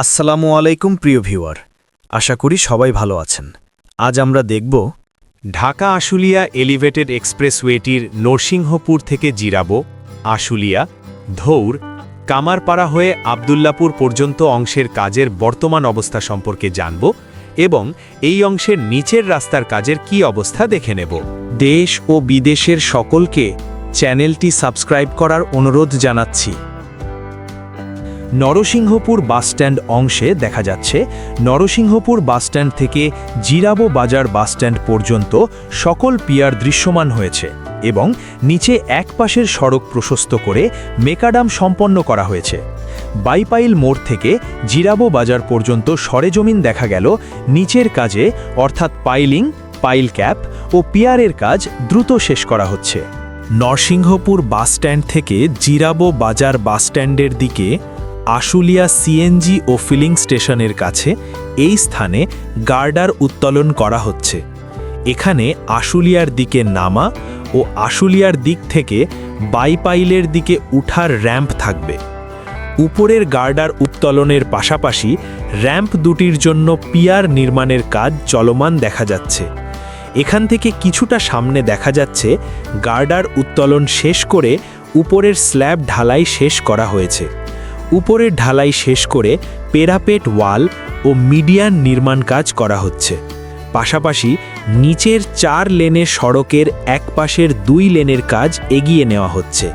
আসসালামু আলাইকুম প্রিয় ভিউয়ার, আশা করি সবাই ভালো আছেন। আজ আমরা দেখব ঢাকা আশুলিয়া এলিভেটেড এক্সপ্রেসওয়েটির নরসিংহপুর থেকে জিরাবো, আশুলিয়া, ধৌর, কামারপাড়া হয়ে আবদুল্লাপুর পর্যন্ত অংশের কাজের বর্তমান অবস্থা সম্পর্কে জানব এবং এই অংশের নিচের রাস্তার কাজের কি অবস্থা দেখে নেব। দেশ ও বিদেশের সকলকে চ্যানেলটি সাবস্ক্রাইব করার অনুরোধ জানাচ্ছি। নরসিংহপুর বাসস্ট্যান্ড অংশে দেখা যাচ্ছে নরসিংহপুর বাসস্ট্যান্ড থেকে জিরাবো বাজার বাসস্ট্যান্ড পর্যন্ত সকল পিয়ার দৃশ্যমান হয়েছে এবং নিচে এক পাশের সড়ক প্রশস্ত করে মেকাডাম সম্পন্ন করা হয়েছে। বাইপাইল মোড় থেকে জিরাবো বাজার পর্যন্ত সরেজমিন দেখা গেল নিচের কাজে অর্থাৎ পাইলিং, পাইল ক্যাপ ও পিয়ারের কাজ দ্রুত শেষ করা হচ্ছে। নরসিংহপুর বাসস্ট্যান্ড থেকে জিরাবো বাজার বাসস্ট্যান্ডের দিকে আশুলিয়া সিএনজি ও ফিলিং স্টেশনের কাছে এই স্থানে গার্ডার উত্তোলন করা হচ্ছে। এখানে আশুলিয়ার দিকে নামা ও আশুলিয়ার দিক থেকে বাইপাইলের দিকে উঠার র্যাম্প থাকবে। উপরের গার্ডার উত্তোলনের পাশাপাশি র্যাম্প দুটির জন্য পিয়ার নির্মাণের কাজ চলমান দেখা যাচ্ছে। এখান থেকে কিছুটা সামনে দেখা যাচ্ছে গার্ডার উত্তোলন শেষ করে উপরের স্ল্যাব ঢালাই শেষ করা হয়েছে। উপরের ঢালাই শেষ করে প্যারাপেট ওয়াল ও মিডিয়ান নির্মাণ কাজ করা হচ্ছে। পাশাপাশি নিচের 4 লেনের সড়কের এক পাশের 2 লেনের কাজ এগিয়ে নেওয়া হচ্ছে।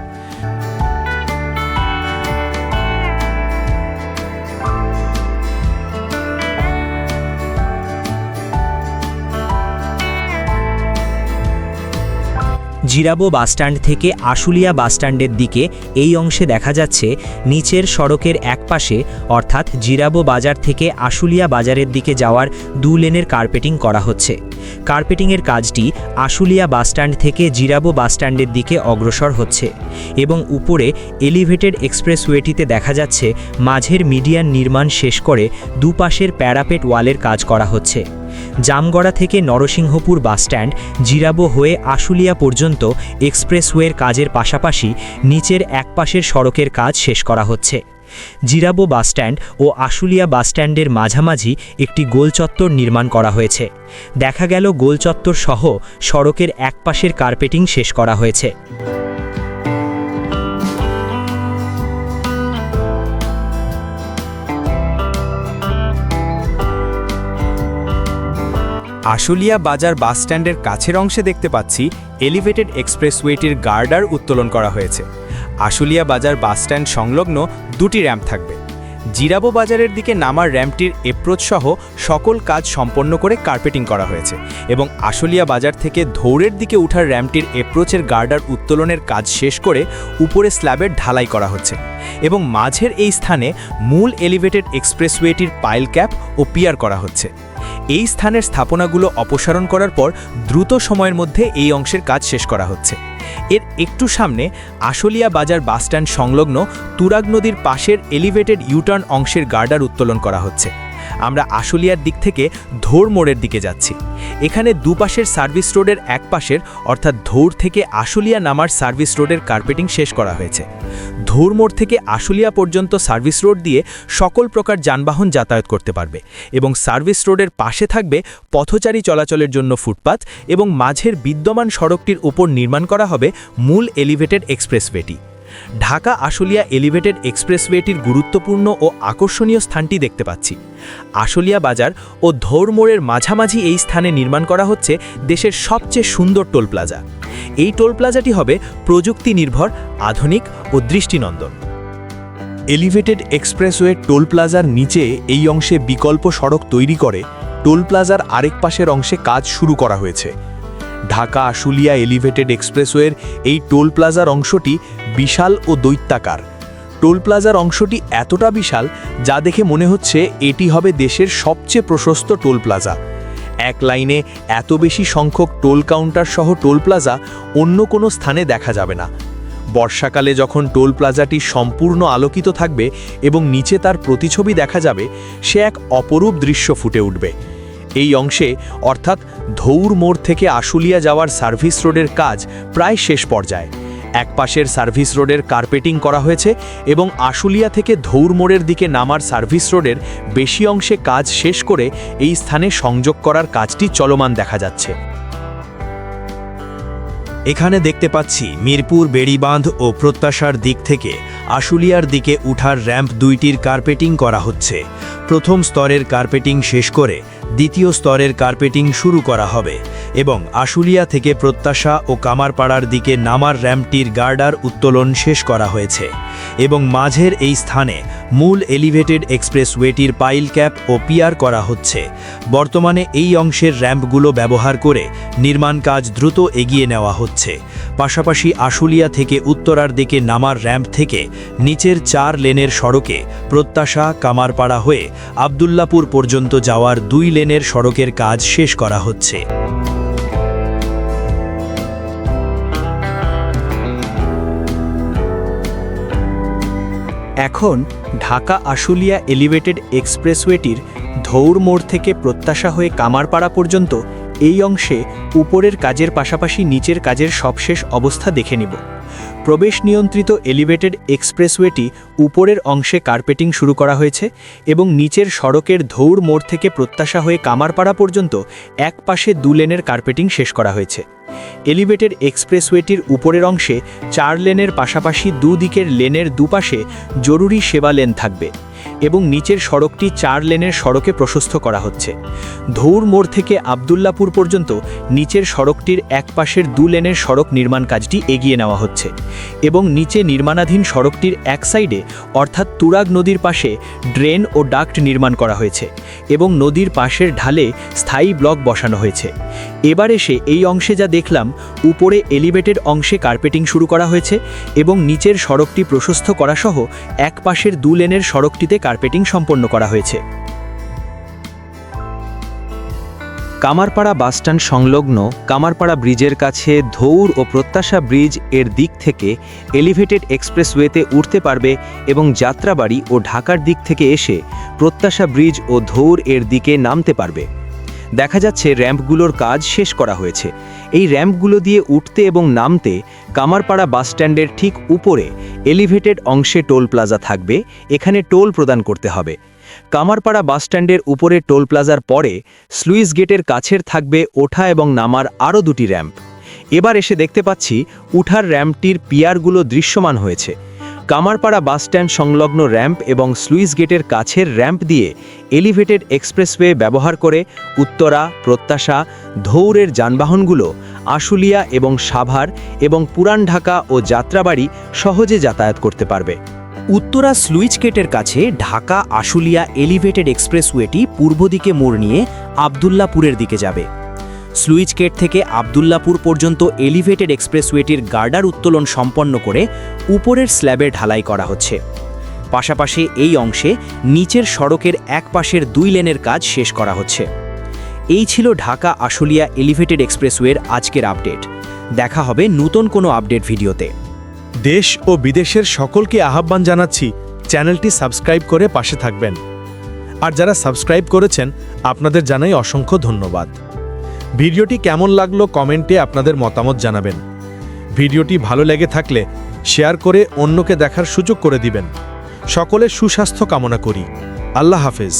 জিরাবো বাসস্ট্যান্ড থেকে আশুলিয়া বাসস্ট্যান্ডের দিকে এই অংশে দেখা যাচ্ছে নিচের সড়কের একপাশে অর্থাৎ জিরাবো বাজার থেকে আশুলিয়া বাজারের দিকে যাওয়ার 2 লেনের কার্পেটিং করা হচ্ছে। কার্পেটিংয়ের কাজটি আশুলিয়া বাসস্ট্যান্ড থেকে জিরাবো বাসস্ট্যান্ডের দিকে অগ্রসর হচ্ছে এবং উপরে এলিভেটেড এক্সপ্রেসওয়েটিতে দেখা যাচ্ছে মাঝের মিডিয়ান নির্মাণ শেষ করে দুপাশের প্যারাপেট ওয়ালের কাজ করা হচ্ছে। জামগড়া থেকে নরসিংহপুর বাসস্ট্যান্ড জিরাবো হয়ে আশুলিয়া পর্যন্ত এক্সপ্রেসওয়ের কাজের পাশাপাশি নিচের একপাশের সড়কের কাজ শেষ করা হচ্ছে। জিরাবো বাসস্ট্যান্ড ও আশুলিয়া বাসস্ট্যান্ডের মাঝামাঝি একটি গোলচত্বর নির্মাণ করা হয়েছে। দেখা গেল গোলচত্বর সহ সড়কের একপাশের কার্পেটিং শেষ করা হয়েছে। আশুলিয়া বাজার বাসস্ট্যান্ডের কাছের অংশে দেখতে পাচ্ছি এলিভেটেড এক্সপ্রেসওয়েটির গার্ডার উত্তোলন করা হয়েছে। আশুলিয়া বাজার বাসস্ট্যান্ড সংলগ্ন 2টি র্যাম্প থাকবে। জিরাবো বাজারের দিকে নামার র্যাম্পটির এপ্রোচ সহ সকল কাজ সম্পন্ন করে কার্পেটিং করা হয়েছে এবং আশুলিয়া বাজার থেকে ধৌরের দিকে উঠার র্যাম্পটির এপ্রোচের গার্ডার উত্তোলনের কাজ শেষ করে উপরে স্ল্যাবের ঢালাই করা হচ্ছে এবং মাঝের এই স্থানে মূল এলিভেটেড এক্সপ্রেসওয়েটির পাইল ক্যাপ ও পিয়ার করা হচ্ছে। এই স্থানের স্থাপনাগুলো অপসারণ করার পর দ্রুত সময়ের মধ্যে এই অংশের কাজ শেষ করা হচ্ছে। এর একটু সামনে আশুলিয়া বাজার বাসস্ট্যান্ড সংলগ্ন তুরাগ নদীর পাশের এলিভেটেড ইউটার্ন অংশের গার্ডার উত্তোলন করা হচ্ছে। আমরা আশুলিয়ার দিক থেকে ধৌর মোড়ের দিকে যাচ্ছি। এখানে দুপাশের সার্ভিস রোডের এক পাশের অর্থাৎ ধৌর থেকে আশুলিয়া নামার সার্ভিস রোডের কার্পেটিং শেষ করা হয়েছে। ধৌর মোড় থেকে আশুলিয়া পর্যন্ত সার্ভিস রোড দিয়ে সকল প্রকার যানবাহন যাতায়াত করতে পারবে এবং সার্ভিস রোডের পাশে থাকবে পথচারী চলাচলের জন্য ফুটপাথ এবং মাঝের বিদ্যমান সড়কটির উপর নির্মাণ করা হবে মূল এলিভেটেড এক্সপ্রেসওয়েটি। ঢাকা আশুলিয়া এলিভেটেড এক্সপ্রেসওয়েটির গুরুত্বপূর্ণ ও আকর্ষণীয় স্থানটি দেখতে পাচ্ছি। আশুলিয়া বাজার ও ধৌর মোড়ের মাঝামাঝি এই স্থানে নির্মাণ করা হচ্ছে দেশের সবচেয়ে সুন্দর টোল প্লাজা। এই টোল প্লাজাটি হবে প্রযুক্তি নির্ভর, আধুনিক ও দৃষ্টিনন্দন। এলিভেটেড এক্সপ্রেসওয়ে টোল প্লাজার নিচে এই অংশে বিকল্প সড়ক তৈরি করে টোল প্লাজার আরেক পাশের অংশে কাজ শুরু করা হয়েছে। ঢাকা আশুলিয়া এলিভেটেড এক্সপ্রেসওয়ের এই টোল প্লাজার অংশটি বিশাল ও দৈত্যাকার। টোল প্লাজার অংশটি এতটা বিশাল যা দেখে মনে হচ্ছে এটি হবে দেশের সবচেয়ে প্রশস্ত টোল প্লাজা। এক লাইনে এত বেশি সংখ্যক টোল কাউন্টার সহ টোল প্লাজা অন্য কোনো স্থানে দেখা যাবে না। বর্ষাকালে যখন টোল প্লাজাটি সম্পূর্ণ আলোকিত থাকবে এবং নিচে তার প্রতিছবি দেখা যাবে, সে এক অপরূপ দৃশ্য ফুটে উঠবে। এই অংশে অর্থাৎ ধৌর মোড় থেকে আশুলিয়া যাওয়ার সার্ভিস রোডের কাজ প্রায় শেষ পর্যায়ে। একপাশের সার্ভিস রোডের কার্পেটিং করা হয়েছে এবং আশুলিয়া থেকে ধৌর মোড়ের দিকে নামার সার্ভিস রোডের বেশি অংশে কাজ শেষ করে এই স্থানে সংযোগ করার কাজটি চলমান দেখা যাচ্ছে। এখানে দেখতে পাচ্ছি মিরপুর বেড়িবাঁধ ও প্রত্যাশার দিক থেকে আশুলিয়ার দিকে উঠার র্যাম্প দুইটির কার্পেটিং করা হচ্ছে। প্রথম স্তরের কার্পেটিং শেষ করে দ্বিতীয় স্তরের কার্পেটিং শুরু করা হবে এবং আশুলিয়া থেকে প্রত্যাশা ও কামারপাড়ার দিকে নামার র্যাম্পটির গার্ডার উত্তোলন শেষ করা হয়েছে এবং মাঝের এই স্থানে মূল এলিভেটেড এক্সপ্রেসওয়েটির পাইল ক্যাপ ও পিয়ার করা হচ্ছে। বর্তমানে এই অংশের র্যাম্পগুলো ব্যবহার করে নির্মাণ কাজ দ্রুত এগিয়ে নেওয়া হচ্ছে। পাশাপাশি আশুলিয়া থেকে উত্তরার দিকে নামার র্যাম্প থেকে নিচের 4 লেনের সড়কে প্রত্যাশা কামারপাড়া হয়ে আবদুল্লাপুর পর্যন্ত যাওয়ার 2 লেনের সড়কের কাজ শেষ করা হচ্ছে। এখন ঢাকা আশুলিয়া এলিভেটেড এক্সপ্রেসওয়েটির ধৌর মোড় থেকে প্রত্যাশা হয়ে কামারপাড়া পর্যন্ত এই অংশে উপরের কাজের পাশাপাশি নিচের কাজের সবশেষ অবস্থা দেখে নিব। প্রবেশ নিয়ন্ত্রিত এলিভেটেড এক্সপ্রেসওয়েটি উপরের অংশে কার্পেটিং শুরু করা হয়েছে এবং নিচের সড়কের ধৌর মোড় থেকে প্রত্যাশা হয়ে কামারপাড়া পর্যন্ত এক পাশে 2 লেনের কার্পেটিং শেষ করা হয়েছে। এলিভেটেড এক্সপ্রেসওয়েটির উপরের অংশে 4 লেনের পাশাপাশি দুদিকের লেনের দুপাশে জরুরি সেবা লেন থাকবে এবং নিচের সড়কটি 4 লেনের সড়কে প্রশস্ত করা হচ্ছে। ধৌর মোড় থেকে আবদুল্লাপুর পর্যন্ত নিচের সড়কটির এক পাশের 2 লেনের সড়ক নির্মাণ কাজটি এগিয়ে নেওয়া হচ্ছে এবং নিচে নির্মাণাধীন সড়কটির এক সাইডে অর্থাৎ তুরাগ নদীর পাশে ড্রেন ও ডাক্ট নির্মাণ করা হয়েছে এবং নদীর পাশের ঢালে স্থায়ী ব্লক বসানো হয়েছে। এবার এসে এই অংশে যা দেখলাম, উপরে এলিভেটেড অংশে কার্পেটিং শুরু করা হয়েছে এবং নিচের সড়কটি প্রশস্ত করা সহ এক পাশের 2 লেনের সড়কটিতে কার্পেটিং সম্পন্ন করা হয়েছে। কামারপাড়া বাসস্ট্যান্ড সংলগ্ন কামারপাড়া ব্রিজের কাছে ধৌর ও প্রত্যাশা ব্রিজ এর দিক থেকে এলিভেটেড এক্সপ্রেসওয়েতে উঠতে পারবে এবং যাত্রাবাড়ি ও ঢাকার দিক থেকে এসে প্রত্যাশা ব্রিজ ও ধৌর এর দিকে নামতে পারবে। দেখা যাচ্ছে র্যাম্পগুলোর কাজ শেষ করা হয়েছে। এই র্যাম্পগুলো দিয়ে উঠতে এবং নামতে কামারপাড়া বাসস্ট্যান্ডের ঠিক উপরে এলিভেটেড অংশে টোল প্লাজা থাকবে, এখানে টোল প্রদান করতে হবে। কামারপাড়া বাসস্ট্যান্ডের উপরে টোল প্লাজার পরে স্লুইস গেটের কাছের থাকবে ওঠা এবং নামার আরও 2টি র্যাম্প। এবার এসে দেখতে পাচ্ছি উঠার র্যাম্পটির পিয়ারগুলো দৃশ্যমান হয়েছে। কামারপাড়া বাসস্ট্যান্ড সংলগ্ন র্যাম্প এবং স্লুইস গেটের কাছের র্যাম্প দিয়ে এলিভেটেড এক্সপ্রেসওয়ে ব্যবহার করে উত্তরা, প্রত্যাশা, ধৌরের যানবাহনগুলো আশুলিয়া এবং সাভার এবং পুরান ঢাকা ও যাত্রাবাড়ি সহজে যাতায়াত করতে পারবে। উত্তরা স্লুইস গেটের কাছে ঢাকা আশুলিয়া এলিভেটেড এক্সপ্রেসওয়েটি পূর্ব দিকে মোড় নিয়ে আবদুল্লাপুরের দিকে যাবে। স্লুইস গেট থেকে আবদুল্লাপুর পর্যন্ত এলিভেটেড এক্সপ্রেসওয়েটির গার্ডার উত্তোলন সম্পন্ন করে উপরের স্ল্যাবের ঢালাই করা হচ্ছে। পাশাপাশি এই অংশে নিচের সড়কের এক পাশের 2 লেনের কাজ শেষ করা হচ্ছে। এই ছিল ঢাকা আশুলিয়া এলিভেটেড এক্সপ্রেসওয়ের আজকের আপডেট। দেখা হবে নতুন কোনো আপডেট ভিডিওতে। দেশ ও বিদেশের সকলকে আহ্বান জানাচ্ছি চ্যানেলটি সাবস্ক্রাইব করে পাশে থাকবেন। আর যারা সাবস্ক্রাইব করেছেন আপনাদের জানাই অসংখ্য ধন্যবাদ। ভিডিওটি কেমন লাগলো কমেন্টে আপনাদের মতামত জানাবেন। ভিডিওটি ভালো লেগে থাকলে শেয়ার করে অন্যকে দেখার সুযোগ করে দিবেন। সকলের সুস্বাস্থ্য কামনা করি। আল্লাহ হাফেজ।